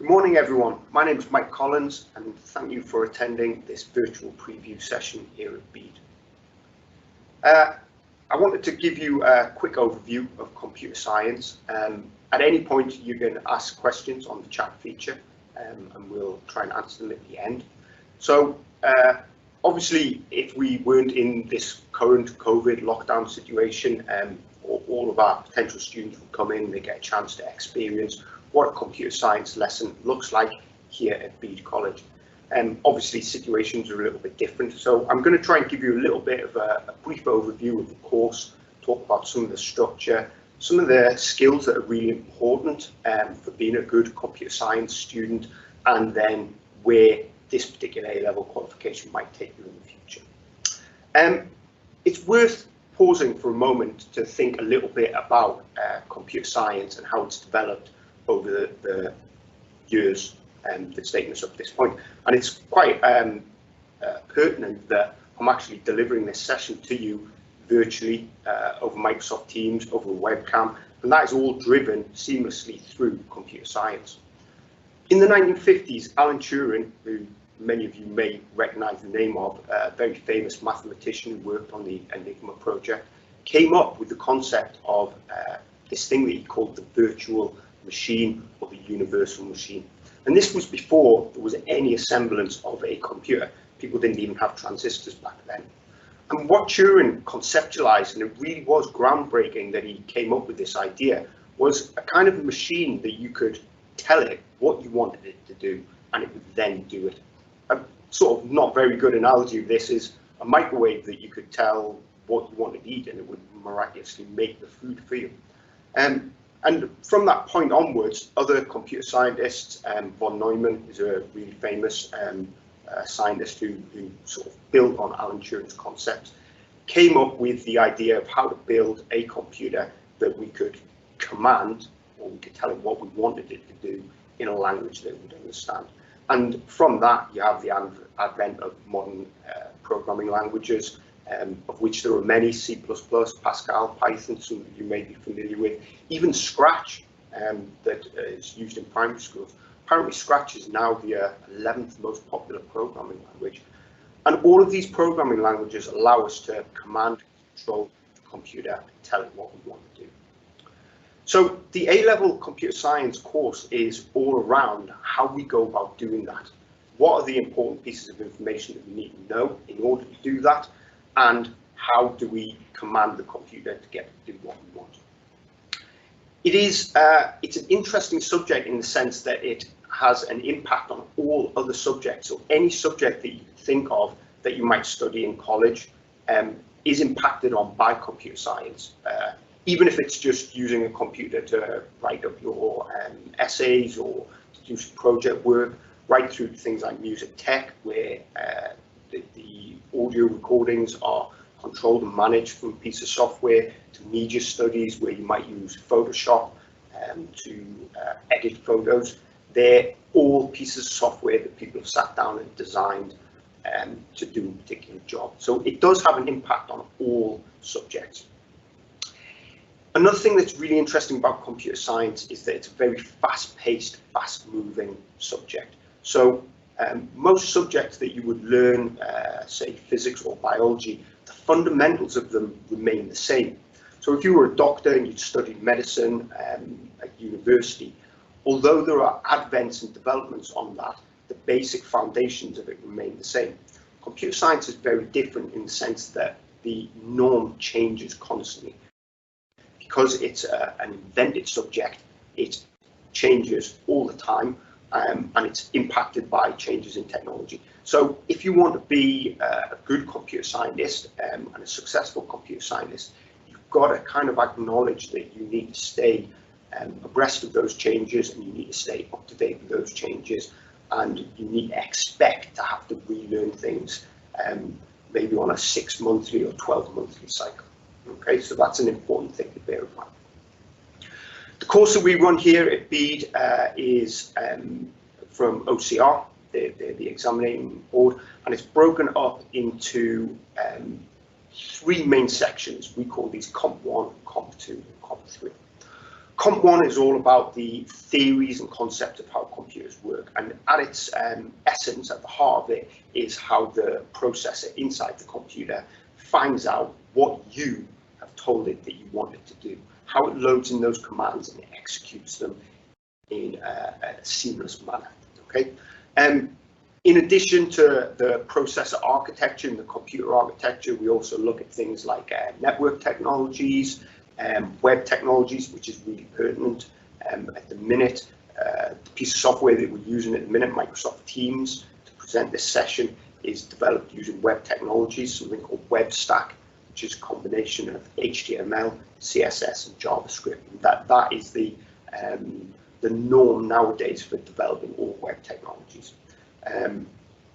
Good morning, everyone. My name is Mike Collins, and thank you for attending this virtual preview session here at Bede. I wanted to give you a quick overview of computer science. At any point, you can ask questions on the chat feature, and we'll try and answer them at the end. So, obviously, if we weren't in this current COVID lockdown situation, all of our potential students would come in, they get a chance to experience what a computer science lesson looks like here at Bede College. Obviously, situations are a little bit different, so I'm going to try and give you a little bit of a brief overview of the course, talk about some of the structure, some of the skills that are really important for being a good computer science student, and then where this particular A-level qualification might take you in the future. It's worth pausing for a moment to think a little bit about computer science and how it's developed over the years that's taken us up to this point. And it's quite pertinent that I'm actually delivering this session to you virtually over Microsoft Teams, over a webcam, and that is all driven seamlessly through computer science. In the 1950s, Alan Turing, who many of you may recognize the name of, a very famous mathematician who worked on the Enigma project, came up with the concept of this thing that he called the virtual machine or the universal machine. And this was before there was any semblance of a computer. People didn't even have transistors back then. And what Turing conceptualized, and it really was groundbreaking that he came up with this idea, was a kind of machine that you could tell it what you wanted it to do, and it would then do it. A sort of not very good analogy of this is a microwave that you could tell what you wanted to eat, and it would miraculously make the food for you. And from that point onwards, other computer scientists, von Neumann is a really famous scientist who sort of built on Alan Turing's concepts, came up with the idea of how to build a computer that we could command, or we could tell it what we wanted it to do in a language that it would understand. And from that, you have the advent of modern programming languages, of which there are many: C++, Pascal, Python, some of you may be familiar with, even Scratch that is used in primary schools. Apparently Scratch is now the 11th most popular programming language. And all of these programming languages allow us to command and control the computer and tell it what we want to do. So the A-level computer science course is all around how we go about doing that. What are the important pieces of information that we need to know in order to do that? And how do we command the computer to get to do what we want? It's an interesting subject in the sense that it has an impact on all other subjects. So any subject that you think of that you might study in college is impacted on by computer science. Even if it's just using a computer to write up your essays or to do some project work, right through to things like music tech, where the audio recordings are controlled and managed from a piece of software, to media studies where you might use Photoshop to edit photos. They're all pieces of software that people have sat down and designed to do a particular job. So it does have an impact on all subjects. Another thing that's really interesting about computer science is that it's a very fast-paced, fast-moving subject. So most subjects that you would learn, say physics or biology, the fundamentals of them remain the same. So if you were a doctor and you'd studied medicine at university, although there are advents and developments on that, the basic foundations of it remain the same. Computer science is very different in the sense that the norm changes constantly. Because it's an invented subject, it changes all the time. And it's impacted by changes in technology. So if you want to be a good computer scientist and a successful computer scientist, you've got to kind of acknowledge that you need to stay abreast of those changes, and you need to stay up to date with those changes, and you need to expect to have to relearn things maybe on a 6-monthly or 12-monthly cycle. Okay, so that's an important thing to bear in mind. The course that we run here at Bede is from OCR, they're the examining board, and it's broken up into 3 main sections. We call these Comp 1, Comp 2, and Comp 3. Comp 1 is all about the theories and concepts of how computer computers work. And at its essence, at the heart of it, is how the processor inside the computer finds out what you have told it that you want it to do, how it loads in those commands and executes them in a seamless manner. Okay. In addition to the processor architecture and the computer architecture, we also look at things like network technologies, web technologies, which is really pertinent at the minute. The piece of software that we're using at the minute, Microsoft Teams, to present this session, is developed using web technologies, something called Web Stack, which is a combination of HTML, CSS, and JavaScript. And that is the norm nowadays for developing all web technologies.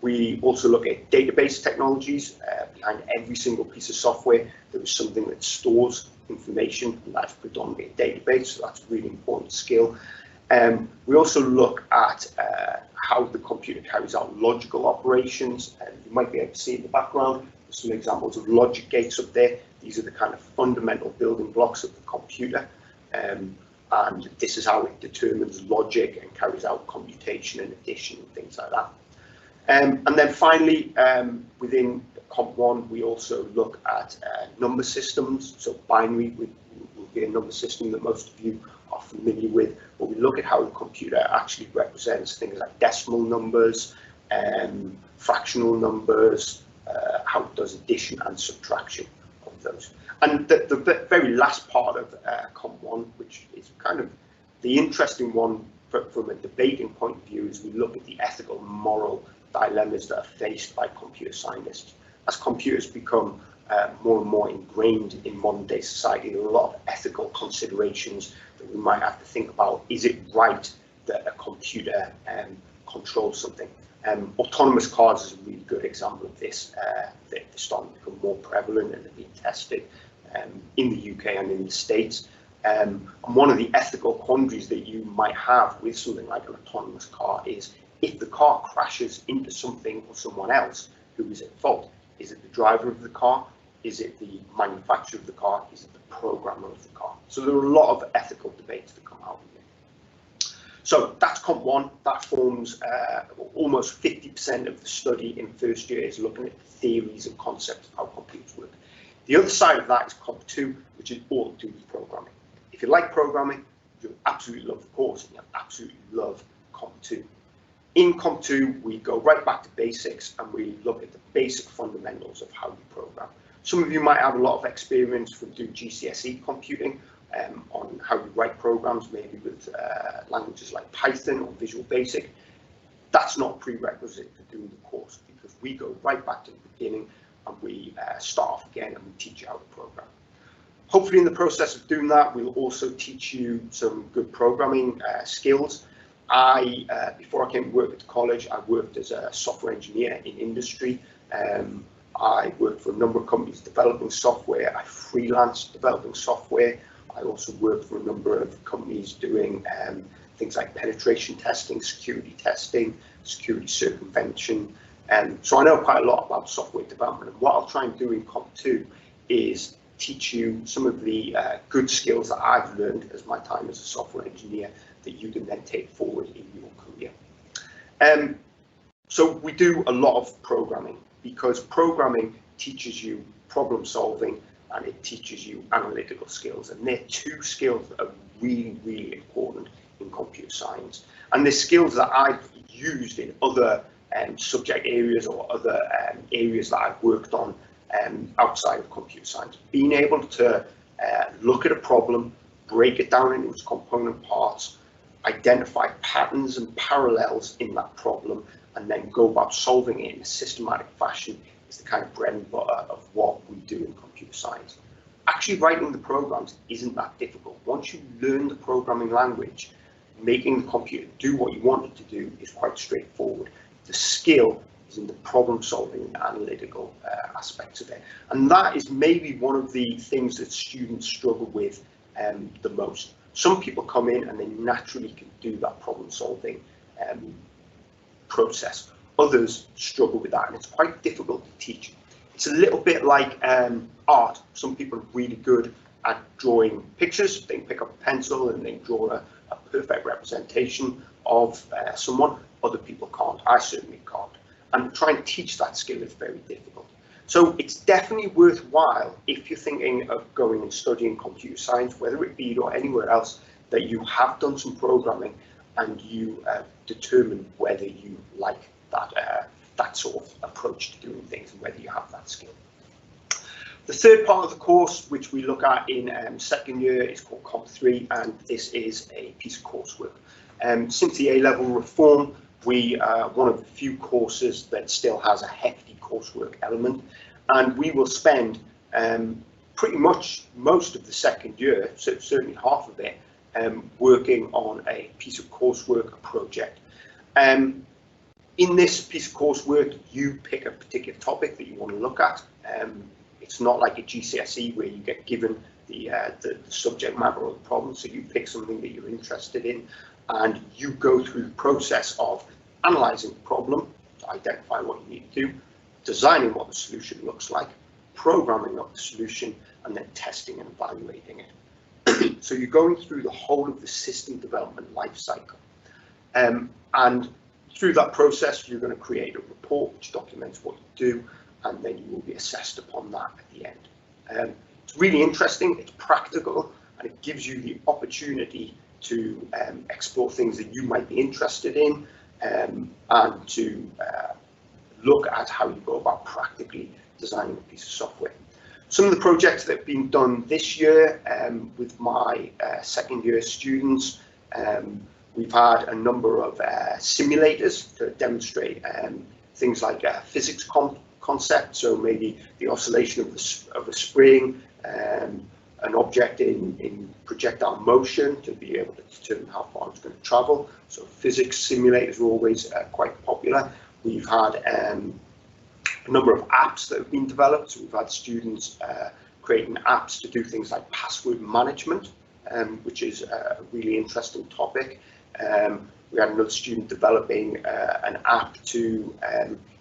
We also look at database technologies. Behind every single piece of software, there is something that stores information, and that's predominantly a database, so that's a really important skill. We also look at how the computer carries out logical operations, and you might be able to see in the background some examples of logic gates up there. These are the kind of fundamental building blocks of the computer, and this is how it determines logic and carries out computation and addition and things like that. And then finally, within Comp 1, we also look at number systems. So binary will be a number system that most of you are familiar with, but we look at how the computer actually represents things like decimal numbers, fractional numbers, how it does addition and subtraction of those. And the very last part of Comp 1, which is kind of the interesting one from a debating point of view, is we look at the ethical and moral dilemmas that are faced by computer scientists. As computers become more and more ingrained in modern day society, there are a lot of ethical considerations that we might have to think about. Is it right that a computer controls something? Autonomous cars is a really good example of this. They're starting to become more prevalent and they're being tested in the UK and in the States. And one of the ethical quandaries that you might have with something like an autonomous car is, if the car crashes into something or someone else, who is at fault? Is it the driver of the car? Is it the manufacturer of the car? Is it the programmer of the car? So there are a lot of ethical debates that come out of it. So that's Comp 1. That forms almost 50% of the study in first year, is looking at the theories and concepts of how computers work. The other side of that is Comp 2, which is all to do with programming. If you like programming, you'll absolutely love the course, and you'll absolutely love Comp 2. In Comp 2, we go right back to basics and we look at the basic fundamentals of how you program. Some of you might have a lot of experience from doing GCSE computing on how you write programs, maybe with languages like Python or Visual Basic. That's not a prerequisite for doing the course, because we go right back to the beginning and we start off again and we teach you how to program. Hopefully in the process of doing that, we'll also teach you some good programming skills. Before I came to work at the college, I worked as a software engineer in industry. I worked for a number of companies developing software. I freelanced developing software. I also worked for a number of companies doing things like penetration testing, security circumvention. So I know quite a lot about software development. And what I'll try and do in Comp 2 is teach you some of the good skills that I've learned as my time as a software engineer that you can then take forward in your career. So we do a lot of programming, because programming teaches you problem solving and it teaches you analytical skills, and they're two skills that are really, really important in computer science. And they're skills that I've used in other subject areas or other areas that I've worked on outside of computer science. Being able to look at a problem, break it down into its component parts, identify patterns and parallels in that problem, and then go about solving it in a systematic fashion is the kind of bread and butter of what we do in computer science. Actually writing the programs isn't that difficult. Once you learn the programming language, making the computer do what you want it to do is quite straightforward. The skill is in the problem solving and analytical aspects of it. And that is maybe one of the things that students struggle with the most. Some people come in and they naturally can do that problem solving process. Others struggle with that, and it's quite difficult to teach. It's a little bit like art. Some people are really good at drawing pictures. They can pick up a pencil and they draw a a perfect representation of someone. Other people can't. I certainly can't. And trying to teach that skill is very difficult. So it's definitely worthwhile, if you're thinking of going and studying computer science, whether it be or anywhere else, that you have done some programming and you determine whether you like that sort of approach to doing things and whether you have that skill. The third part of the course, which we look at in second year, is called Comp 3, and this is a piece of coursework. Since the A-level reform, we are one of the few courses that still has a hefty coursework element, and we will spend pretty much most of the second year, so certainly half of it, working on a piece of coursework, a project. In this piece of coursework, you pick a particular topic that you want to look at. It's not like a GCSE where you get given the subject matter or the problem, so you pick something that you're interested in, and you go through the process of analysing the problem to identify what you need to do, designing what the solution looks like, programming up the solution, and then testing and evaluating it. So you're going through the whole of the system development life cycle. And through that process, you're going to create a report which documents what you do, and then you will be assessed upon that at the end. It's really interesting, it's practical, and it gives you the opportunity to explore things that you might be interested in, and to look at how you go about practically designing a piece of software. Some of the projects that have been done this year with my second year students, we've had a number of simulators to demonstrate things like physics concepts, so maybe the oscillation of a spring, an object in projectile motion to be able to determine how far it's going to travel. So physics simulators are always quite popular. We've had a number of apps that have been developed. So we've had students creating apps to do things like password management, which is a really interesting topic. We had another student developing an app to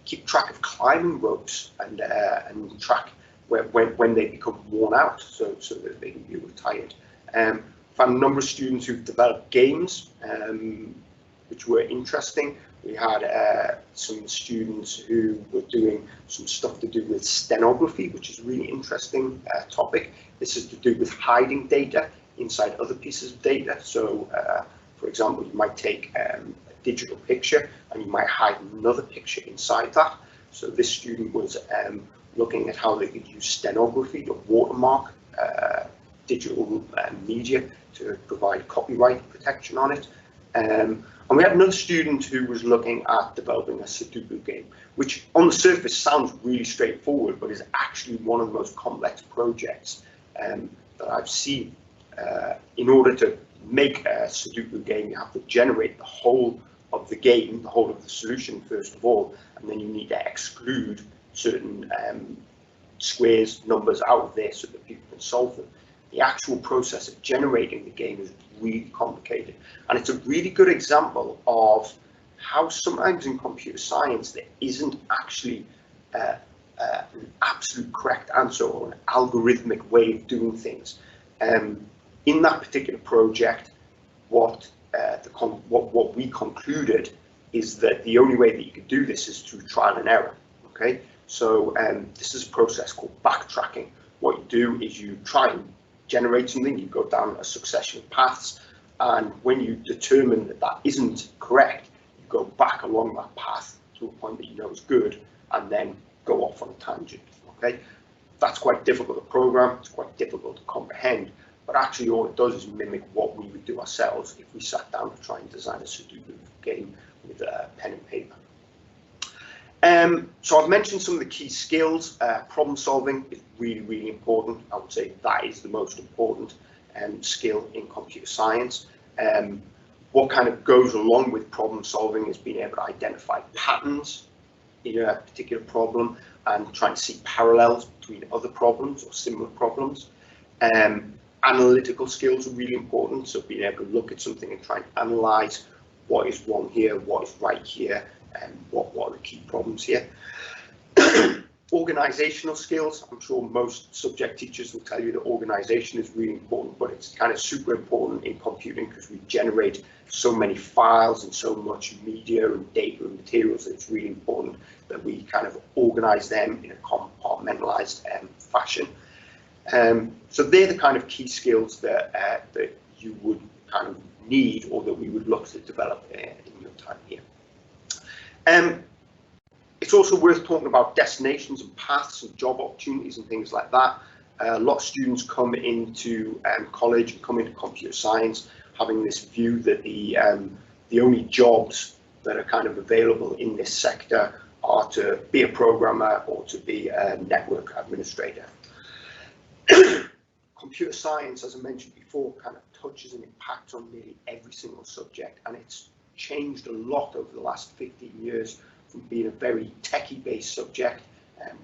keep track of climbing ropes and track when they become worn out, so that they can be retired. Found a number of students who've developed games, which were interesting. We had some students who were doing some stuff to do with stenography, which is a really interesting topic. This is to do with hiding data inside other pieces of data. So, for example, you might take a digital picture and you might hide another picture inside that. So this student was looking at how they could use stenography to watermark digital media to provide copyright protection on it. And we had another student who was looking at developing a Sudoku game, which on the surface sounds really straightforward, but is actually one of the most complex projects that I've seen. In order to make a Sudoku game, you have to generate the whole of the game, the whole of the solution first of all, and then you need to exclude certain squares, numbers out of there so that people can solve them. The actual process of generating the game is really complicated, and it's a really good example of how sometimes in computer science there isn't actually an absolute correct answer or an algorithmic way of doing things. In that particular project, what we concluded is that the only way that you could do this is through trial and error. Okay, so this is a process called backtracking. What you do is you try and generate something, you go down a succession of paths, and when you determine that that isn't correct, you go back along that path to a point that you know is good, and then go off on a tangent. Okay, that's quite difficult to program, it's quite difficult to comprehend, but actually all it does is mimic what we would do ourselves if we sat down to try and design a Sudoku game with pen and paper. So I've mentioned some of the key skills. Problem solving is really, really important. I would say that is the most important skill in computer science. What kind of goes along with problem solving is being able to identify patterns in a particular problem and trying to see parallels between other problems or similar problems. Analytical skills are really important, so being able to look at something and try and analyze what is wrong here, what is right here, and what are the key problems here. Organizational skills. I'm sure most subject teachers will tell you that organization is really important, but it's kind of super important in computing because we generate so many files and so much media and data and materials that it's really important that we kind of organize them in a compartmentalized fashion. So they're the kind of key skills that that you would kind of need, or that we would look to develop in your time here. It's also worth talking about destinations and paths and job opportunities and things like that. A lot of students come into college and come into computer science having this view that the only jobs that are kind of available in this sector are to be a programmer or to be a network administrator. Computer science, as I mentioned before, kind of touches and impacts on nearly every single subject, and it's changed a lot over the last 15 years from being a very techie-based subject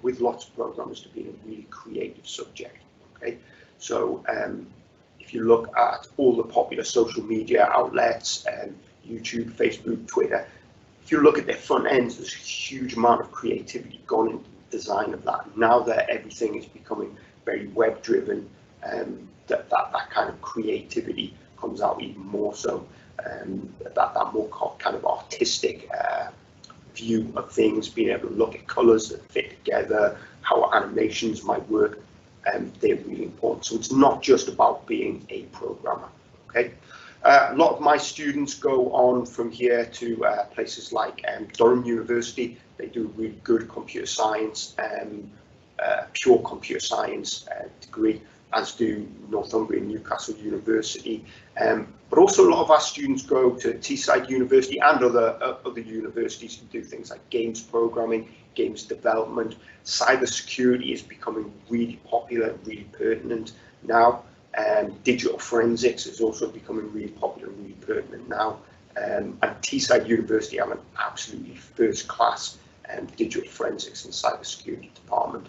with lots of programmers to being a really creative subject. Okay, so if you look at all the popular social media outlets, YouTube, Facebook, Twitter, if you look at their front ends, there's a huge amount of creativity gone into the design of that. Now that everything is becoming very web-driven, that kind of creativity comes out even more so. That more kind of artistic view of things, being able to look at colours that fit together, how animations might work, they're really important. So it's not just about being a programmer. Okay, a lot of my students go on from here to places like Durham University. They do a really good computer science, pure computer science degree, as do Northumbria and Newcastle University. But also a lot of our students go to Teesside University and other universities who do things like games programming, games development. Cyber security is becoming really popular and really pertinent now. Digital forensics is also becoming really popular and really pertinent now. And Teesside University have an absolutely first class digital forensics and cyber security department.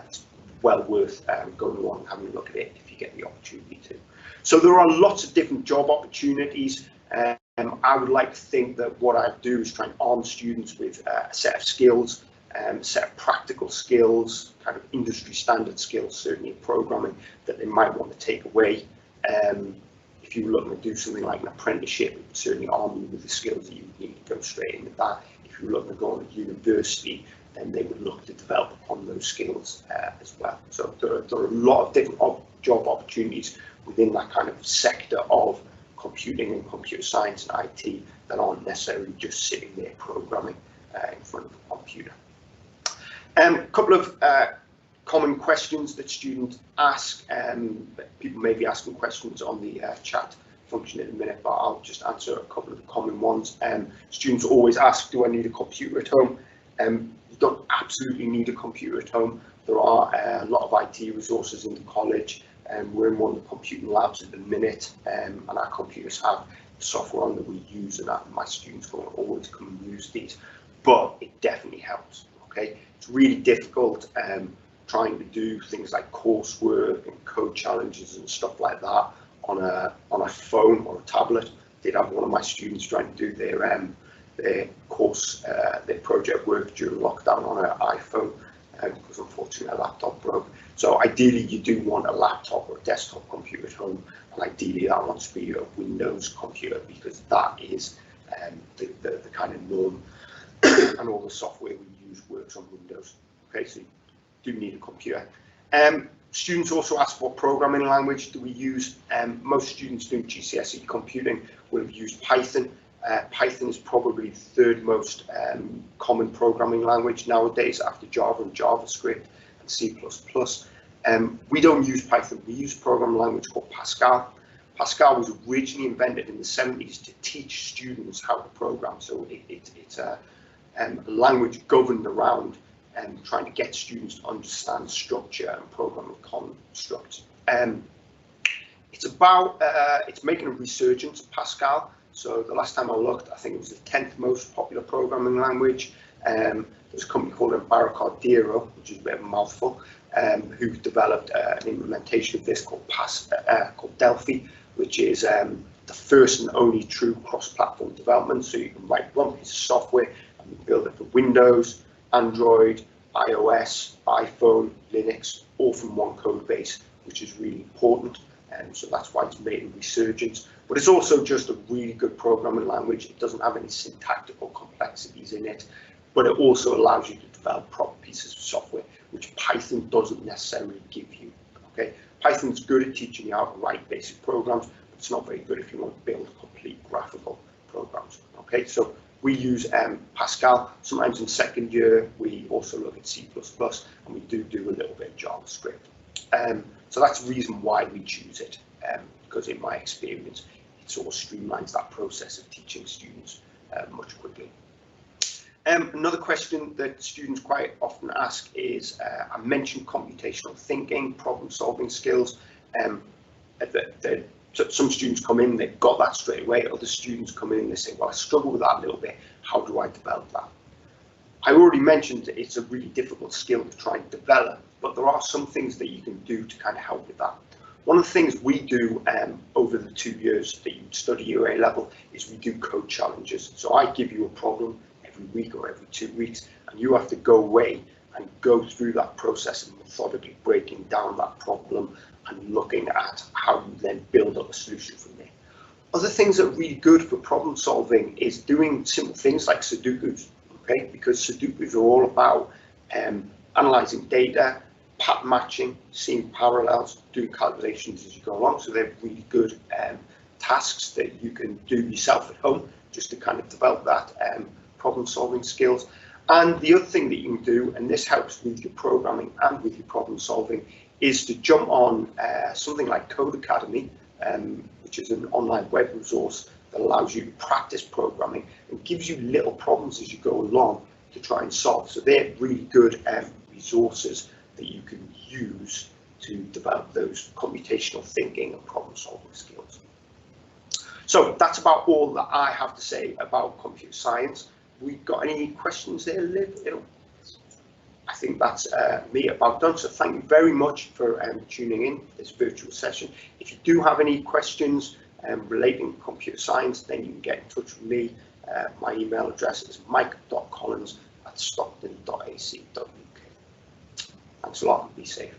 It's well worth going along and having a look at it if you get the opportunity to. So there are lots of different job opportunities. I would like to think that what I do is try and arm students with a set of skills, a set of practical skills, kind of industry standard skills, certainly in programming, that they might want to take away. If you were looking to do something like an apprenticeship, it would certainly arm you with the skills that you would need to go straight into that. If you were looking to go on to university, then they would look to develop upon those skills as well. So there are a lot of different job opportunities within that kind of sector of computing and computer science and IT that aren't necessarily just sitting there programming in front of a computer. A couple of common questions that students ask. People may be asking questions on the chat function in a minute, but I'll just answer a couple of the common ones. Students always ask, do I need a computer at home? You don't absolutely need a computer at home. There are a lot of IT resources in the college, and we're in one of the computing labs at the minute, and our computers have software on that we use, and my students will always come and use these. But it definitely helps. Okay, it's really difficult trying to do things like coursework and code challenges and stuff like that on a phone or a tablet. I did have one of my students trying to do their course, their project work during lockdown on an iPhone, because unfortunately a laptop broke. So ideally you do want a laptop or a desktop computer at home, and ideally that wants to be a Windows computer, because that is the kind of norm, and all the software we use works on Windows. Okay, so you do need a computer. Students also ask what programming language do we use. Most students doing GCSE computing will have used Python. Python is probably the third most common programming language nowadays, after Java and JavaScript and C++. We don't use Python, we use a programming language called Pascal. Pascal was originally invented in the 70s to teach students how to program, so it's a language governed around trying to get students to understand structure and programming constructs. It's making a resurgence of Pascal. So the last time I looked, I think it was the 10th most popular programming language. There's a company called Embarcadero, which is a bit of a mouthful, who developed an implementation of this called Delphi, which is the first and only true cross-platform development. So you can write one piece of software and you build it for Windows, Android, iOS, iPhone, Linux, all from one code base, which is really important. And so that's why it's made a resurgence. But it's also just a really good programming language. It doesn't have any syntactical complexities in it, but it also allows you to develop proper pieces of software, which Python doesn't necessarily give you. Okay, Python's good at teaching you how to write basic programs, but it's not very good if you want to build complete graphical programs. Okay, so we use Pascal. Sometimes in second year, we also look at C++, and we do a little bit of JavaScript. So that's the reason why we choose it, because in my experience, it sort of streamlines that process of teaching students much quickly. Another question that students quite often ask is, I mentioned computational thinking, problem-solving skills. Some students come in, they've got that straight away. Other students come in and they say, well, I struggle with that a little bit. How do I develop that? I already mentioned that it's a really difficult skill to try and develop, but there are some things that you can do to kind of help with that. One of the things we do over the 2 years that you study your A level is we do code challenges. So I give you a problem every week or every 2 weeks, and you have to go away and go through that process and methodically breaking down that problem and looking at how you then build up a solution from there. Other things that are really good for problem solving is doing simple things like Sudokus, okay? Because Sudokus are all about analyzing data, pattern matching, seeing parallels, doing calculations as you go along. So they're really good tasks that you can do yourself at home just to kind of develop that problem solving skills. And the other thing that you can do, and this helps with your programming and with your problem solving, is to jump on something like Code Academy, which is an online web resource that allows you to practice programming and gives you little problems as you go along to try and solve. So they're really good resources that you can use to develop those computational thinking and problem solving skills. So that's about all that I have to say about computer science. We got any questions there, Liv? I think that's me about done. So thank you very much for tuning in this virtual session. If you do have any questions relating to computer science, then you can get in touch with me. My email address is mike.collins@stockton.ac.uk. Thanks a lot and be safe.